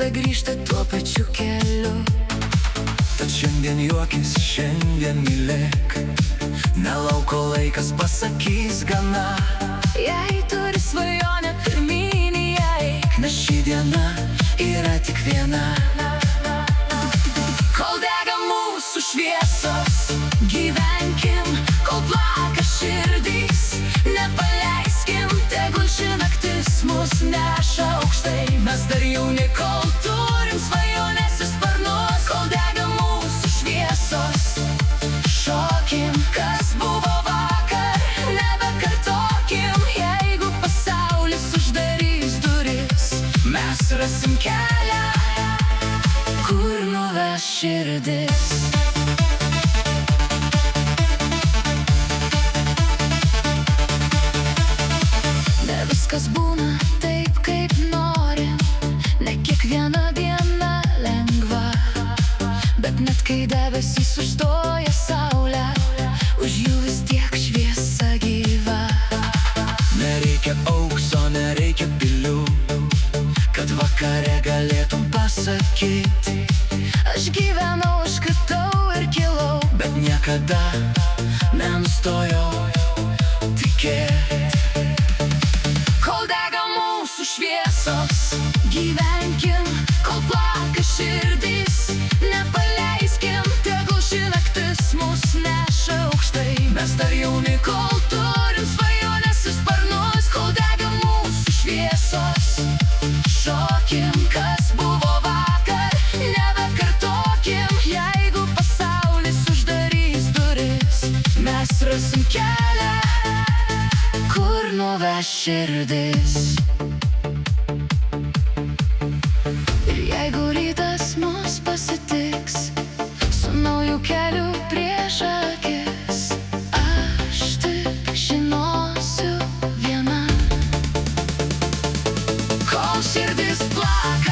nebegrįžta tuo pačiu keliu. Tad šiandien juokis, šiandien mylėk, nelauko laikas pasakys gana. Jei turi svajonę, pirmyn į ją eik, nes ši diena yra tik viena. Kol dega mūsų šviesos, gyvenkim, kol plaka širdys. Nepaleiskim, tegul ši naktis mus neša aukštai. Mes dar jauni, Kol turim svajonės ir sparnus, kol dega mūsų šviesos, šokim, kas buvo vakar, nebekartokim. Jeigu pasaulis uždarys duris, mes rasim kelią, kur nuves širdis. Ne viskas būna taip, kaip norim, ne kiekviena diena lengva. Bet net kai debesys užstoja saulę, už jų vis tiek šviesa gyva. nereikia aukso, nereikia pilių, kad vakare galėtum pasakyti: Aš gyvenau, aš kritau ir kilau, bet niekada nenustojau tikėti. kol dega mūsų šviesos, gyvenkim, kol plaka širdys. Nepaleiskim, tegul ši naktis mus neša aukštai. Mes dar jauni, Kol turim svajonės ir sparnus, kol dega mūsų šviesos, šokim, kas buvo vakar, nebekartokim. Jeigu pasaulis uždarys duris, mes rasim kelią, kur nuves širdis. Ir jeigu rytas mus pasitiks su nauju keliu prieš akis, aš tik žinosiu viena: kol širdis plaka,